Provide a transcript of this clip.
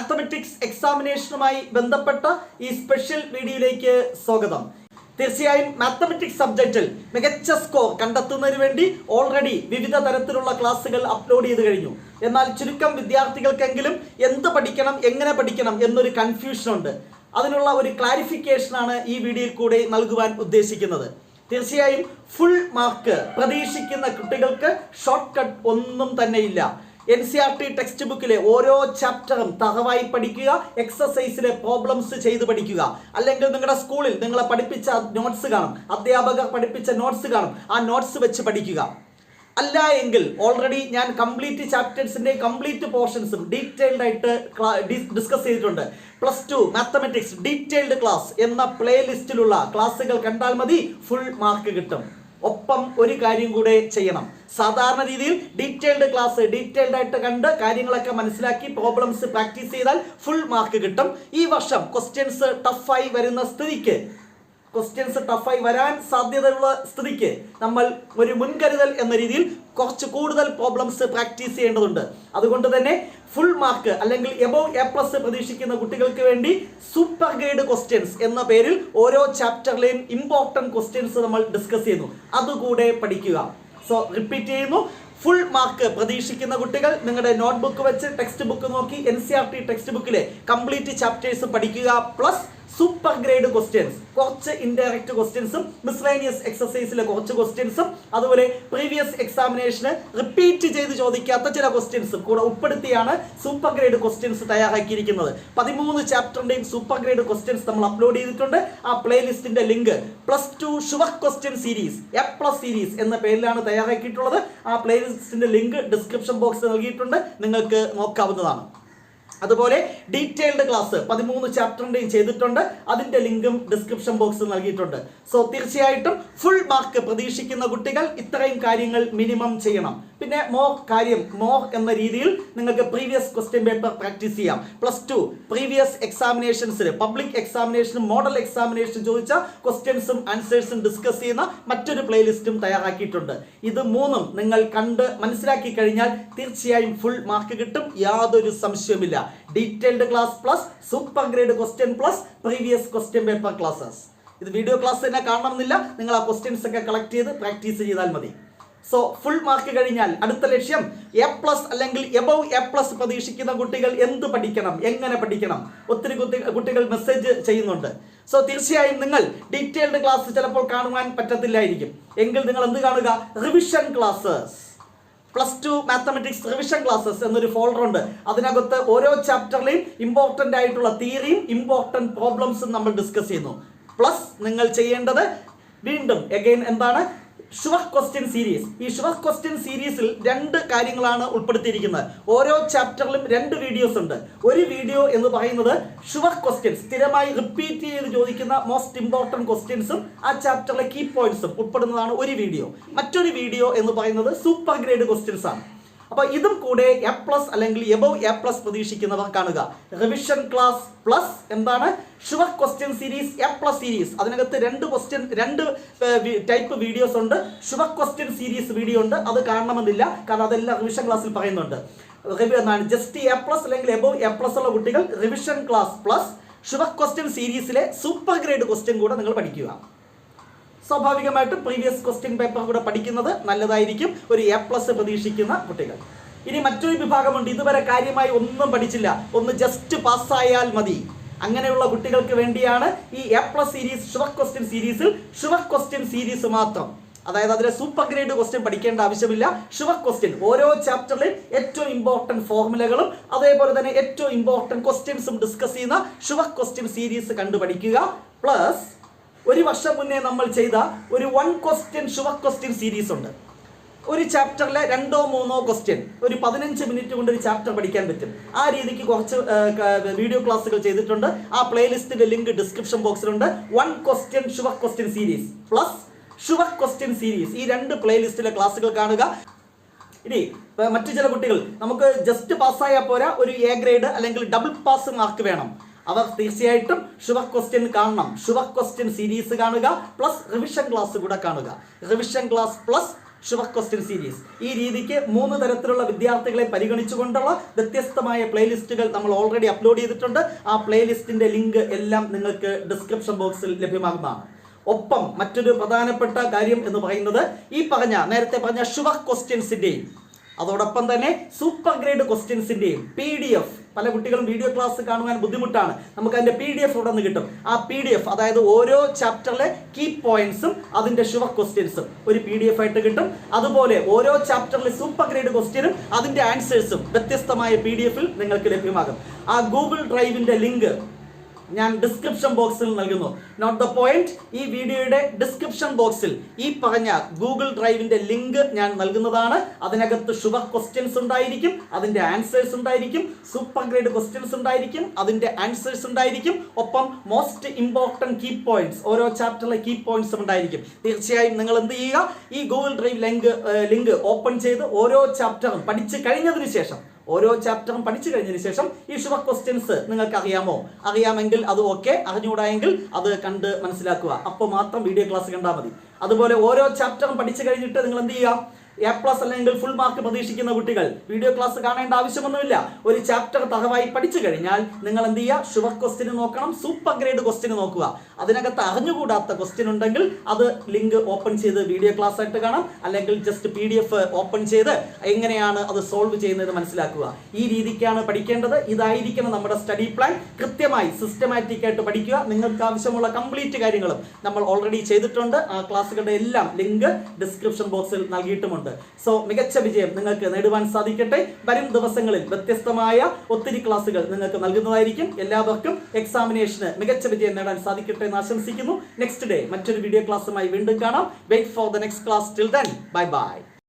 Mathematics എക്സാമിനേഷനുമായി ബന്ധപ്പെട്ട ഈ special വീഡിയോയിലേക്ക് സ്വാഗതം. തീർച്ചയായും മാത്തമെറ്റിക്സ് സബ്ജക്റ്റിൽ മികച്ച സ്കോർ കണ്ടെത്തുന്നതിന് വേണ്ടി ഓൾറെഡി വിവിധ തരത്തിലുള്ള ക്ലാസ്സുകൾ അപ്ലോഡ് ചെയ്ത് കഴിഞ്ഞു. എന്നാൽ ചുരുക്കം വിദ്യാർത്ഥികൾക്കെങ്കിലും എന്ത് പഠിക്കണം, എങ്ങനെ പഠിക്കണം എന്നൊരു കൺഫ്യൂഷൻ ഉണ്ട്. അതിനുള്ള ഒരു ക്ലാരിഫിക്കേഷനാണ് ഈ വീഡിയോയിൽ കൂടെ നൽകുവാൻ ഉദ്ദേശിക്കുന്നത്. തീർച്ചയായും ഫുൾ മാർക്ക് പ്രതീക്ഷിക്കുന്ന കുട്ടികൾക്ക് ഷോർട്ട് കട്ട് ഒന്നും തന്നെയില്ല. NCERT ടെക്സ്റ്റ് ബുക്കിലെ ഓരോ ചാപ്റ്ററും തറവായി പഠിക്കുക, എക്സസൈസിലെ പ്രോബ്ലംസ് ചെയ്ത് പഠിക്കുക. അല്ലെങ്കിൽ നിങ്ങളുടെ സ്കൂളിൽ നിങ്ങളെ പഠിപ്പിച്ച നോട്ട്സ് കാണും, അധ്യാപകർ പഠിപ്പിച്ച നോട്ട്സ് കാണും, ആ നോട്ട്സ് വെച്ച് പഠിക്കുക. അല്ല എങ്കിൽ ഓൾറെഡി ഞാൻ കംപ്ലീറ്റ് ചാപ്റ്റേഴ്സിന്റെ കംപ്ലീറ്റ് പോർഷൻസും ഡീറ്റെയിൽഡ് ആയിട്ട് ഡിസ്കസ് ചെയ്തിട്ടുണ്ട്. +2 മാത്തമെറ്റിക്സ് ഡീറ്റെയിൽഡ് ക്ലാസ് എന്ന പ്ലേലിസ്റ്റിലുള്ള ക്ലാസ്സുകൾ കണ്ടാൽ മതി, ഫുൾ മാർക്ക് കിട്ടും. ഒപ്പം ഒരു കാര്യം കൂടെ ചെയ്യണം. സാധാരണ രീതിയിൽ ഡീറ്റെയിൽഡ് ക്ലാസ് ഡീറ്റെയിൽഡ് ആയിട്ട് കണ്ട് കാര്യങ്ങളൊക്കെ മനസ്സിലാക്കി പ്രോബ്ലംസ് പ്രാക്ടീസ് ചെയ്താൽ ഫുൾ മാർക്ക് കിട്ടും. ഈ വർഷം ക്വസ്റ്റ്യൻസ് ടഫായി വരുന്ന സ്ഥിതിക്ക്, വരാൻ സാധ്യതയുള്ള സ്ഥിതിക്ക് നമ്മൾ ഒരു മുൻകരുതൽ എന്ന രീതിയിൽ കുറച്ച് കൂടുതൽ പ്രോബ്ലംസ് പ്രാക്ടീസ് ചെയ്യേണ്ടതുണ്ട്. അതുകൊണ്ട് തന്നെ ഫുൾ മാർക്ക് അല്ലെങ്കിൽ എബോവ് A+ പ്രതീക്ഷിക്കുന്ന കുട്ടികൾക്ക് വേണ്ടി സൂപ്പർ ഗ്രേഡ് ക്വസ്റ്റ്യൻസ് എന്ന പേരിൽ ഓരോ ചാപ്റ്ററിലെയും ഇമ്പോർട്ടൻറ്റ് ക്വസ്റ്റ്യൻസ് നമ്മൾ ഡിസ്കസ് ചെയ്യുന്നു. അതുകൂടെ പഠിക്കുക. സോ റിപ്പീറ്റ് ചെയ്യുന്നു, ഫുൾ മാർക്ക് പ്രതീക്ഷിക്കുന്ന കുട്ടികൾ നിങ്ങളുടെ നോട്ട്ബുക്ക് വെച്ച് ടെക്സ്റ്റ് ബുക്ക് നോക്കി NCERT ടെക്സ്റ്റ് ബുക്കിലെ കംപ്ലീറ്റ് ചാപ്റ്റേഴ്സ് പഠിക്കുക. പ്ലസ് സൂപ്പർ ഗ്രേഡ് ക്വസ്റ്റ്യൻസ്, കുറച്ച് ഇൻഡയറക്റ്റ് ക്വസ്റ്റ്യൻസും മിസ്ലേനിയസ് എക്സസൈസിലെ കുറച്ച് ക്വസ്റ്റ്യൻസും അതുപോലെ പ്രീവിയസ് എക്സാമിനേഷന് റിപ്പീറ്റ് ചെയ്ത് ചോദിക്കാത്ത ചില ക്വസ്റ്റ്യൻസും കൂടെ ഉൾപ്പെടുത്തിയാണ് സൂപ്പർ ഗ്രേഡ് ക്വസ്റ്റ്യൻസ് തയ്യാറാക്കിയിരിക്കുന്നത്. 13 ചാപ്റ്ററിന്റെയും സൂപ്പർ ഗ്രേഡ് ക്വസ്റ്റ്യൻസ് നമ്മൾ അപ്ലോഡ് ചെയ്തിട്ടുണ്ട്. ആ പ്ലേലിസ്റ്റിന്റെ link +2 sure question series A+ series എന്ന പേരിലാണ് തയ്യാറാക്കിയിട്ടുള്ളത്. ആ പ്ലേലിസ്റ്റിന്റെ ലിങ്ക് ഡിസ്ക്രിപ്ഷൻ ബോക്സിൽ നൽകിയിട്ടുണ്ട്, നിങ്ങൾക്ക് നോക്കാവുന്നതാണ്. അതുപോലെ ഡീറ്റെയിൽഡ് ക്ലാസ് 13 ചാപ്റ്ററിന്റെയും ചെയ്തിട്ടുണ്ട്, അതിന്റെ ലിങ്കും ഡിസ്ക്രിപ്ഷൻ ബോക്സിൽ നൽകിയിട്ടുണ്ട്. സോ തീർച്ചയായിട്ടും ഫുൾ മാർക്ക് പ്രതീക്ഷിക്കുന്ന കുട്ടികൾ ഇത്രയും കാര്യങ്ങൾ മിനിമം ചെയ്യണം. പിന്നെ മോർ എന്ന രീതിയിൽ നിങ്ങൾക്ക് പ്രീവിയസ് ക്വസ്റ്റ്യൻ പേപ്പർ പ്രാക്ടീസ് ചെയ്യാം. +2 പ്രീവിയസ് എക്സാമിനേഷൻസിൽ പബ്ലിക് എക്സാമിനേഷനും മോഡൽ എക്സാമിനേഷനും ചോദിച്ച ക്വസ്റ്റ്യൻസും ആൻസേഴ്സും ഡിസ്കസ് ചെയ്യുന്ന മറ്റൊരു പ്ലേലിസ്റ്റും തയ്യാറാക്കിയിട്ടുണ്ട്. ഇത് മൂന്നും നിങ്ങൾ കണ്ട് മനസ്സിലാക്കി കഴിഞ്ഞാൽ തീർച്ചയായും ഫുൾ മാർക്ക് കിട്ടും, യാതൊരു സംശയവുമില്ല. Detailed class plus super grade question plus previous question paper classes. ഇത് വീഡിയോ ക്ലാസ് തന്നെ കാണണമെന്നില്ല, നിങ്ങൾ ആ ക്വസ്റ്റ്യൻസ് ഒക്കെ കളക്ട് ചെയ്ത് പ്രാക്ടീസ് ചെയ്താൽ മതി. സോ ഫുൾ മാർക്ക് കഴിഞ്ഞാൽ അടുത്ത ലക്ഷ്യം A+ അല്ലെങ്കിൽ എബോവ് A+ പ്രതീക്ഷിക്കുന്ന കുട്ടികൾ എന്ത് പഠിക്കണം, എങ്ങനെ പഠിക്കണം, ഒത്തിരി കുട്ടികൾ മെസ്സേജ് ചെയ്യുന്നുണ്ട്. സോ തീർച്ചയായും നിങ്ങൾ ഡീറ്റെയിൽഡ് ക്ലാസ് ചിലപ്പോൾ കാണുവാൻ പറ്റത്തില്ലായിരിക്കും. എങ്കിൽ നിങ്ങൾ എന്ത് കാണുക, revision classes, +2 mathematics revision classes എന്നൊരു ഫോൾഡർ ഉണ്ട്. അതിനകത്ത് ഓരോ ചാപ്റ്ററിലെയും ഇമ്പോർട്ടൻ്റ് ആയിട്ടുള്ള തിയറിയും ഇമ്പോർട്ടൻ്റ് പ്രോബ്ലംസും നമ്മൾ ഡിസ്കസ് ചെയ്യുന്നു. പ്ലസ് നിങ്ങൾ ചെയ്യേണ്ടത് വീണ്ടും എന്താണ്, ഷുവർ ക്വസ്റ്റ്യൻ സീരീസ്. ഈ ഷുവർ ക്വസ്റ്റ്യൻ സീരീസിൽ 2 കാര്യങ്ങളാണ് ഉൾപ്പെടുത്തിയിരിക്കുന്നത്. ഓരോ ചാപ്റ്ററിലും 2 വീഡിയോസ് ഉണ്ട്. ഒരു വീഡിയോ എന്ന് പറയുന്നത് ഷുവർ ക്വസ്റ്റ്യൻസ്, സ്ഥിരമായി റിപ്പീറ്റ് ചെയ്ത് ചോദിക്കുന്ന മോസ്റ്റ് ഇമ്പോർട്ടൻറ്റ് ക്വസ്റ്റ്യൻസും ആ ചാപ്റ്ററിലെ കീ പോയിന്റ്സും ഉൾപ്പെടുന്നതാണ് ഒരു വീഡിയോ. മറ്റൊരു വീഡിയോ എന്ന് പറയുന്നത് സൂപ്പർ ഗ്രേഡ് ക്വസ്റ്റ്യൻസ് ആണ്. അപ്പോൾ ഇതും കൂടെ A+ അല്ലെങ്കിൽ എബോവ് A+ പ്രതീക്ഷിക്കുന്നവർ കാണുക. റിവിഷൻ ക്ലാസ് പ്ലസ് എന്താണ്, sure question series A+ series. അതിനകത്ത് 2 ടൈപ്പ് വീഡിയോസ് ഉണ്ട്. ഷുവർ ക്വസ്റ്റ്യൻ സീരീസ് വീഡിയോ ഉണ്ട്, അത് കാണണമെന്നില്ല, കാരണം അതെല്ലാം റിവിഷൻ ക്ലാസ്സിൽ പറയുന്നുണ്ട്. ജസ്റ്റ് A+ അല്ലെങ്കിൽ എബോവ് A+ ഉള്ള കുട്ടികൾ revision class plus sure question സീരീസിലെ സൂപ്പർ ഗ്രേഡ് ക്വസ്റ്റ്യൻ കൂടെ നിങ്ങൾ പഠിക്കുക. സ്വാഭാവികമായിട്ടും പ്രീവിയസ് ക്വസ്റ്റ്യൻ പേപ്പർ കൂടെ പഠിക്കുന്നത് നല്ലതായിരിക്കും ഒരു A+ പ്രതീക്ഷിക്കുന്ന കുട്ടികൾ. ഇനി മറ്റൊരു വിഭാഗമുണ്ട്, ഇതുവരെ കാര്യമായി ഒന്നും പഠിച്ചില്ല, ഒന്ന് ജസ്റ്റ് പാസ്സായാൽ മതി. അങ്ങനെയുള്ള കുട്ടികൾക്ക് വേണ്ടിയാണ് ഈ A+ സീരീസ് ഷുവർ ക്വസ്റ്റ്യൻ സീരീസിൽ ഷുവർ ക്വസ്റ്റ്യൻ സീരീസ് മാത്രം. അതായത് അതിലെ സൂപ്പർ ഗ്രേഡ് ക്വസ്റ്റ്യൻ പഠിക്കേണ്ട ആവശ്യമില്ല. ഷുവർ ക്വസ്റ്റ്യൻ ഓരോ ചാപ്റ്ററിലെയും ഏറ്റവും ഇമ്പോർട്ടൻറ്റ് ഫോർമുലകളും അതേപോലെ തന്നെ ഏറ്റവും ഇമ്പോർട്ടൻറ്റ് ക്വസ്റ്റ്യൻസും ഡിസ്കസ് ചെയ്യുന്ന ഷുവർ ക്വസ്റ്റ്യൻ സീരീസ് കണ്ടു പഠിക്കുക. പ്ലസ് ഒരു വർഷം മുന്നേ നമ്മൾ ചെയ്ത ഒരു 1 ക്വസ്റ്റ്യൻ ഷുവർ ക്വസ്റ്റ്യൻ സീരീസ് ഉണ്ട്. ഒരു ചാപ്റ്ററിലെ 2-3 ക്വസ്റ്റ്യൻ ഒരു 15 മിനിറ്റ് കൊണ്ട് ഒരു ചാപ്റ്റർ പഠിക്കാൻ പറ്റും. ആ രീതിക്ക് കുറച്ച് വീഡിയോ ക്ലാസ്സുകൾ ചെയ്തിട്ടുണ്ട്. ആ പ്ലേലിസ്റ്റിന്റെ ലിങ്ക് ഡിസ്ക്രിപ്ഷൻ ബോക്സിലുണ്ട്. 1 question sure question series plus sure question series, ഈ 2 പ്ലേലിസ്റ്റിലെ ക്ലാസ്സുകൾ കാണുക. ഇനി മറ്റു ചില കുട്ടികൾ നമുക്ക് ജസ്റ്റ് പാസ്സായാൽ പോരാ, ഒരു A ഗ്രേഡ് അല്ലെങ്കിൽ ഡബിൾ പാസ് മാർക്ക് വേണം. അവർ തീർച്ചയായിട്ടും ഷുവർ ക്വസ്റ്റ്യൻ കാണണം. ഷുവർ ക്വസ്റ്റ്യൻ സീരീസ് കാണുക പ്ലസ് റിവിഷൻ ക്ലാസ് കൂടെ കാണുക. Revision class plus sure question series. ഈ രീതിക്ക് 3 തരത്തിലുള്ള വിദ്യാർത്ഥികളെ പരിഗണിച്ചുകൊണ്ടുള്ള വ്യത്യസ്തമായ പ്ലേലിസ്റ്റുകൾ നമ്മൾ ഓൾറെഡി അപ്ലോഡ് ചെയ്തിട്ടുണ്ട്. ആ പ്ലേലിസ്റ്റിന്റെ ലിങ്ക് എല്ലാം നിങ്ങൾക്ക് ഡിസ്ക്രിപ്ഷൻ ബോക്സിൽ ലഭ്യമാകുന്നതാണ്. ഒപ്പം മറ്റൊരു പ്രധാനപ്പെട്ട കാര്യം എന്ന് പറയുന്നത് നേരത്തെ പറഞ്ഞ ഷുവർ ക്വസ്റ്റ്യൻസിന്റെയും അതോടൊപ്പം തന്നെ സൂപ്പർ ഗ്രേഡ് ക്വസ്റ്റ്യൻസിന്റെയും PDF, പല കുട്ടികളും വീഡിയോ ക്ലാസ് കാണുവാൻ ബുദ്ധിമുട്ടാണ്, നമുക്ക് അതിന്റെ PDF ഇവിടെ നിന്ന് കിട്ടും. ആ PDF, അതായത് ഓരോ ചാപ്റ്ററിലെ കീ പോയിന്റ്സും അതിന്റെ ഷുവർ ക്വസ്റ്റ്യൻസും ഒരു PDF ആയിട്ട് കിട്ടും. അതുപോലെ ഓരോ ചാപ്റ്ററിലെ സൂപ്പർ ഗ്രേഡ് ക്വസ്റ്റ്യനും അതിന്റെ ആൻസേഴ്സും വ്യത്യസ്തമായ PDF-ൽ നിങ്ങൾക്ക് ലഭ്യമാകും. ആ ഗൂഗിൾ ഡ്രൈവിന്റെ ലിങ്ക് ഞാൻ ഡിസ്ക്രിപ്ഷൻ ബോക്സിൽ നൽകുന്നു. നോട്ട് ദ പോയിന്റ്, ഈ വീഡിയോയുടെ ഡിസ്ക്രിപ്ഷൻ ബോക്സിൽ ഈ പറഞ്ഞ ഗൂഗിൾ ഡ്രൈവിന്റെ ലിങ്ക് ഞാൻ നൽകുന്നതാണ്. അതിനകത്ത് ഷുവർ ക്വസ്റ്റ്യൻസ് ഉണ്ടായിരിക്കും, അതിന്റെ ആൻസേഴ്സ് ഉണ്ടായിരിക്കും, സൂപ്പർ ഗ്രേഡ് ക്വസ്റ്റ്യൻസ് ഉണ്ടായിരിക്കും, അതിന്റെ ആൻസേഴ്സ് ഉണ്ടായിരിക്കും, ഒപ്പം മോസ്റ്റ് ഇമ്പോർട്ടന്റ് കീ പോയിന്റ്സ്, ഓരോ ചാപ്റ്ററിലെ കീ പോയിന്റ്സും ഉണ്ടായിരിക്കും. തീർച്ചയായും നിങ്ങൾ എന്ത് ചെയ്യുക, ഈ ഗൂഗിൾ ഡ്രൈവ് ലിങ്ക് ഓപ്പൺ ചെയ്ത് ഓരോ ചാപ്റ്ററും പഠിച്ചു കഴിഞ്ഞതിന് ശേഷം ഈ ഷുവർ ക്വസ്റ്റ്യൻസ് നിങ്ങൾക്ക് അറിയാമെങ്കിൽ അത് ഓക്കെ, അറിഞ്ഞുകൂടായെങ്കിൽ അത് കണ്ട് മനസ്സിലാക്കുക. അപ്പോൾ മാത്രം വീഡിയോ ക്ലാസ് കണ്ടാൽ മതി. അതുപോലെ ഓരോ ചാപ്റ്ററും പഠിച്ചു കഴിഞ്ഞിട്ട് നിങ്ങൾ എന്ത് ചെയ്യുക, A+ അല്ലെങ്കിൽ ഫുൾ മാർക്ക് പ്രതീക്ഷിക്കുന്ന കുട്ടികൾ വീഡിയോ ക്ലാസ് കാണേണ്ട ആവശ്യമൊന്നുമില്ല. ഒരു ചാപ്റ്റർ തകവായി പഠിച്ചു കഴിഞ്ഞാൽ നിങ്ങൾ എന്ത് ചെയ്യുക, ഷുവർ ക്വസ്റ്റ്യൻ നോക്കണം, സൂപ്പർ ഗ്രേഡ് ക്വസ്റ്റ്യൻ നോക്കുക. അതിനകത്ത് അറിഞ്ഞുകൂടാത്ത ക്വസ്റ്റ്യൻ ഉണ്ടെങ്കിൽ അത് ലിങ്ക് ഓപ്പൺ ചെയ്ത് വീഡിയോ ക്ലാസ് ആയിട്ട് കാണാം, അല്ലെങ്കിൽ ജസ്റ്റ് PDF ഓപ്പൺ ചെയ്ത് എങ്ങനെയാണ് അത് സോൾവ് ചെയ്യുന്നത് മനസ്സിലാക്കുക. ഈ രീതിക്കാണ് പഠിക്കേണ്ടത്. ഇതായിരിക്കണം നമ്മുടെ സ്റ്റഡി പ്ലാൻ. കൃത്യമായി സിസ്റ്റമാറ്റിക് ആയിട്ട് പഠിക്കുക. നിങ്ങൾക്ക് ആവശ്യമുള്ള കംപ്ലീറ്റ് കാര്യങ്ങളും നമ്മൾ ഓൾറെഡി ചെയ്തിട്ടുണ്ട്. ആ ക്ലാസ്സുകളുടെ എല്ലാം ലിങ്ക് ഡിസ്ക്രിപ്ഷൻ ബോക്സിൽ നൽകിയിട്ടുമുണ്ട്. സോ മികച്ച വിജയം നിങ്ങൾക്ക് നേടുവാൻ സാധിക്കട്ടെ. വരും ദിവസങ്ങളിൽ വ്യത്യസ്തമായ ഒത്തിരി ക്ലാസ്സുകൾ നിങ്ങൾക്ക് നൽകുന്നതായിരിക്കും. എല്ലാവർക്കും എക്സാമിനേഷന് മികച്ച വിജയം നേടാൻ സാധിക്കട്ടെ എന്ന് ആശംസിക്കുന്നു. നെക്സ്റ്റ് ഡേ മറ്റൊരു വീഡിയോ ക്ലാസ്സുമായി വീണ്ടും കാണാം. Wait for the next class. Till then, bye by.